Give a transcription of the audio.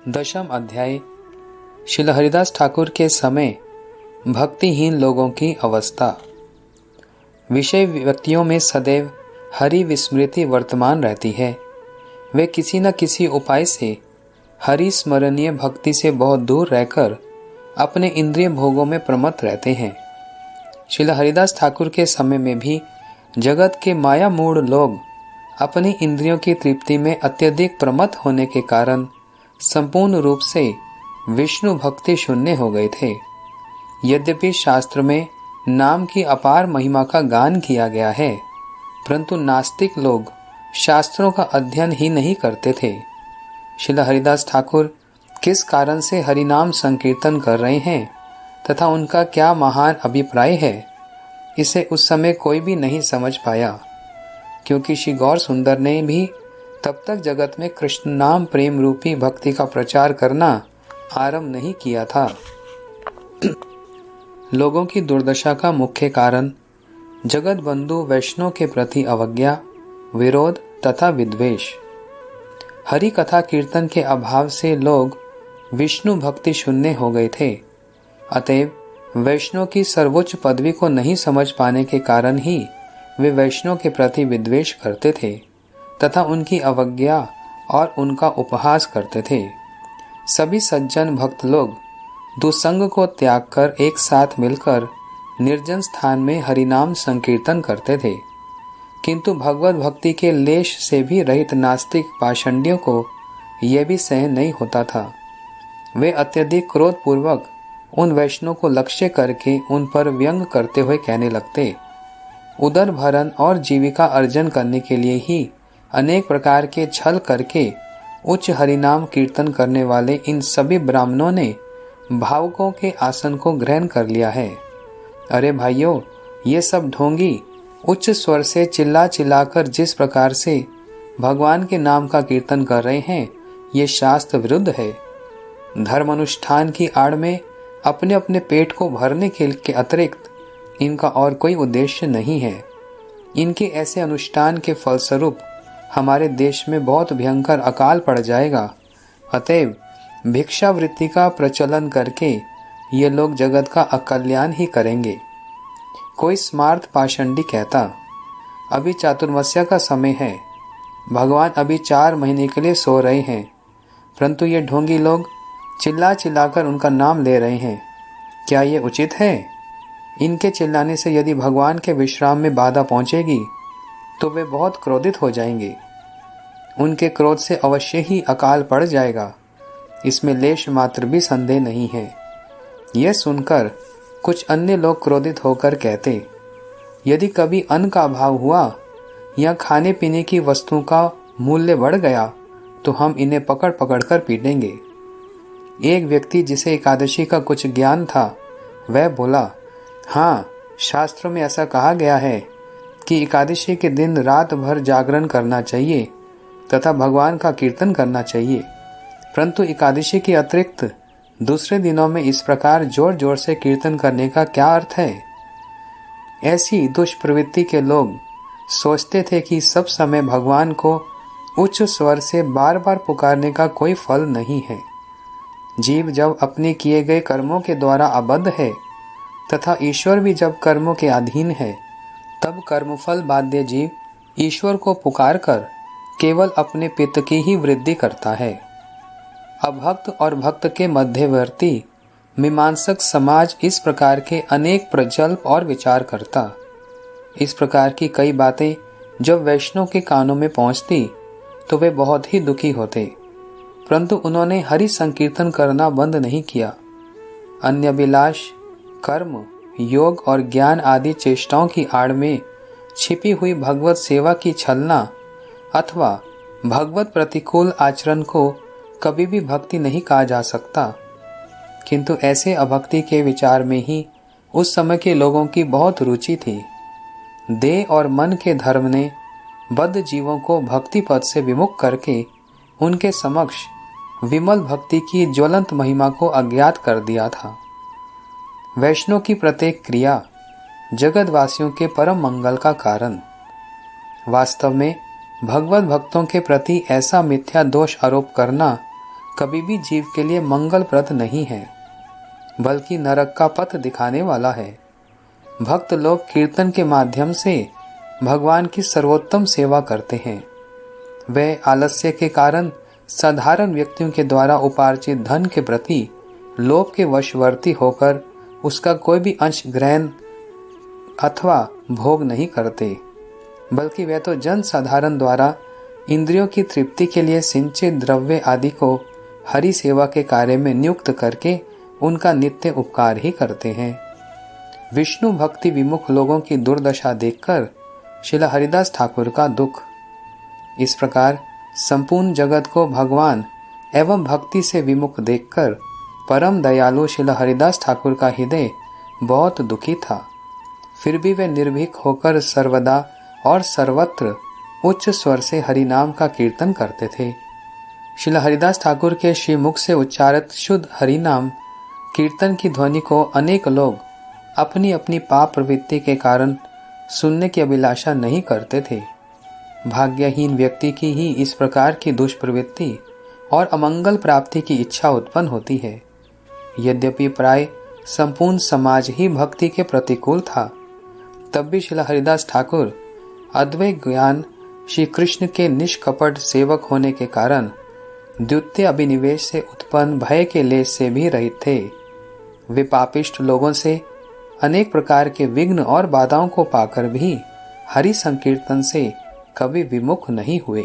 दशम अध्याय। श्रील हरिदास ठाकुर के समय भक्तिहीन लोगों की अवस्था। विषय व्यक्तियों में सदैव हरि विस्मृति वर्तमान रहती है। वे किसी न किसी उपाय से हरि स्मरणीय भक्ति से बहुत दूर रहकर अपने इंद्रिय भोगों में प्रमत्त रहते हैं। श्रील हरिदास ठाकुर के समय में भी जगत के माया मूढ़ लोग अपनी इंद्रियों की तृप्ति में अत्यधिक प्रमत्त होने के कारण संपूर्ण रूप से विष्णु भक्ति शून्य हो गए थे। यद्यपि शास्त्र में नाम की अपार महिमा का गान किया गया है, परंतु नास्तिक लोग शास्त्रों का अध्ययन ही नहीं करते थे। श्रील हरिदास ठाकुर किस कारण से हरिनाम संकीर्तन कर रहे हैं तथा उनका क्या महान अभिप्राय है, इसे उस समय कोई भी नहीं समझ पाया, क्योंकि श्री गौर सुंदर ने भी तब तक जगत में कृष्ण नाम प्रेम रूपी भक्ति का प्रचार करना आरंभ नहीं किया था। लोगों की दुर्दशा का मुख्य कारण जगत बंधु वैष्णव के प्रति अवज्ञा, विरोध तथा विद्वेष। हरि कथा कीर्तन के अभाव से लोग विष्णु भक्ति शून्य हो गए थे। अतएव वैष्णव की सर्वोच्च पदवी को नहीं समझ पाने के कारण ही वे वैष्णव के प्रति विद्वेष करते थे तथा उनकी अवज्ञा और उनका उपहास करते थे। सभी सज्जन भक्त लोग दुसंग को त्याग कर एक साथ मिलकर निर्जन स्थान में हरिनाम संकीर्तन करते थे, किंतु भगवत भक्ति के लेश से भी रहित नास्तिक पाषंडियों को यह भी सहन नहीं होता था। वे अत्यधिक क्रोध पूर्वक उन वैष्णव को लक्ष्य करके उन पर व्यंग करते हुए कहने लगते, उदर भरण और जीविका अर्जन करने के लिए ही अनेक प्रकार के छल करके उच्च हरिनाम कीर्तन करने वाले इन सभी ब्राह्मणों ने भावकों के आसन को ग्रहण कर लिया है। अरे भाइयों, ये सब ढोंगी उच्च स्वर से चिल्ला चिल्लाकर जिस प्रकार से भगवान के नाम का कीर्तन कर रहे हैं, ये शास्त्र विरुद्ध है। धर्म अनुष्ठान की आड़ में अपने अपने पेट को भरने के अतिरिक्त इनका और कोई उद्देश्य नहीं है। इनके ऐसे अनुष्ठान के फलस्वरूप हमारे देश में बहुत भयंकर अकाल पड़ जाएगा। अतएव भिक्षावृत्ति का प्रचलन करके ये लोग जगत का अकल्याण ही करेंगे। कोई स्मार्त पाषंडी कहता, अभी चातुर्मास्य का समय है, भगवान अभी 4 महीने के लिए सो रहे हैं, परंतु ये ढोंगी लोग चिल्ला चिल्लाकर उनका नाम ले रहे हैं। क्या ये उचित है? इनके चिल्लाने से यदि भगवान के विश्राम में बाधा पहुंचेगी तो वे बहुत क्रोधित हो जाएंगे। उनके क्रोध से अवश्य ही अकाल पड़ जाएगा, इसमें लेश मात्र भी संदेह नहीं है। यह सुनकर कुछ अन्य लोग क्रोधित होकर कहते, यदि कभी अन्न का अभाव हुआ या खाने पीने की वस्तुओं का मूल्य बढ़ गया तो हम इन्हें पकड़ पकड़ कर पीटेंगे। एक व्यक्ति जिसे एकादशी का कुछ ज्ञान था, वह बोला, हाँ, शास्त्रों में ऐसा कहा गया है कि एकादशी के दिन रात भर जागरण करना चाहिए तथा भगवान का कीर्तन करना चाहिए, परंतु एकादशी के अतिरिक्त दूसरे दिनों में इस प्रकार जोर जोर से कीर्तन करने का क्या अर्थ है? ऐसी दुष्प्रवृत्ति के लोग सोचते थे कि सब समय भगवान को उच्च स्वर से बार बार पुकारने का कोई फल नहीं है। जीव जब अपने किए गए कर्मों के द्वारा आबद्ध है तथा ईश्वर भी जब कर्मों के अधीन है, तब कर्मफल बाध्य जीव ईश्वर को पुकार कर केवल अपने पित्त की ही वृद्धि करता है। अभक्त और भक्त के मध्यवर्ती मीमांसक समाज इस प्रकार के अनेक प्रजल्प और विचार करता। इस प्रकार की कई बातें जब वैष्णव के कानों में पहुंचती तो वे बहुत ही दुखी होते, परंतु उन्होंने हरि संकीर्तन करना बंद नहीं किया। अन्य अभिलाष, कर्म, योग और ज्ञान आदि चेष्टाओं की आड़ में छिपी हुई भगवत सेवा की छलना अथवा भगवत प्रतिकूल आचरण को कभी भी भक्ति नहीं कहा जा सकता। किंतु ऐसे अभक्ति के विचार में ही उस समय के लोगों की बहुत रुचि थी। देह और मन के धर्म ने बद्ध जीवों को भक्ति पद से विमुख करके उनके समक्ष विमल भक्ति की ज्वलंत महिमा को अज्ञात कर दिया था। वैष्णव की प्रत्येक क्रिया जगतवासियों के परम मंगल का कारण। वास्तव में भगवत भक्तों के प्रति ऐसा मिथ्या दोष आरोप करना कभी भी जीव के लिए मंगलप्रद नहीं है, बल्कि नरक का पथ दिखाने वाला है। भक्त लोग कीर्तन के माध्यम से भगवान की सर्वोत्तम सेवा करते हैं। वे आलस्य के कारण साधारण व्यक्तियों के द्वारा उपार्जित धन के प्रति लोभ के वशवर्ती होकर उसका कोई भी अंश ग्रहण अथवा भोग नहीं करते, बल्कि वे तो जन साधारण द्वारा इंद्रियों की तृप्ति के लिए सिंचित द्रव्य आदि को हरि सेवा के कार्य में नियुक्त करके उनका नित्य उपकार ही करते हैं। विष्णु भक्ति विमुख लोगों की दुर्दशा देखकर श्रील हरिदास ठाकुर का दुख। इस प्रकार संपूर्ण जगत को भगवान एवं भक्ति से विमुख देखकर परम दयालु श्रील हरिदास ठाकुर का हृदय बहुत दुखी था। फिर भी वे निर्भीक होकर सर्वदा और सर्वत्र उच्च स्वर से हरि नाम का कीर्तन करते थे। श्रील हरिदास ठाकुर के श्रीमुख से उच्चारित शुद्ध हरि नाम कीर्तन की ध्वनि को अनेक लोग अपनी अपनी पाप प्रवृत्ति के कारण सुनने की अभिलाषा नहीं करते थे। भाग्यहीन व्यक्ति की ही इस प्रकार की दुष्प्रवृत्ति और अमंगल प्राप्ति की इच्छा उत्पन्न होती है। यद्यपि प्राय संपूर्ण समाज ही भक्ति के प्रतिकूल था, तब भी श्रील हरिदास ठाकुर अद्वैत ज्ञान श्री कृष्ण के निष्कपट सेवक होने के कारण द्वितीय अभिनिवेश से उत्पन्न भय के लेश से भी रहित थे। वे पापिष्ट लोगों से अनेक प्रकार के विघ्न और बाधाओं को पाकर भी हरि संकीर्तन से कभी विमुख नहीं हुए।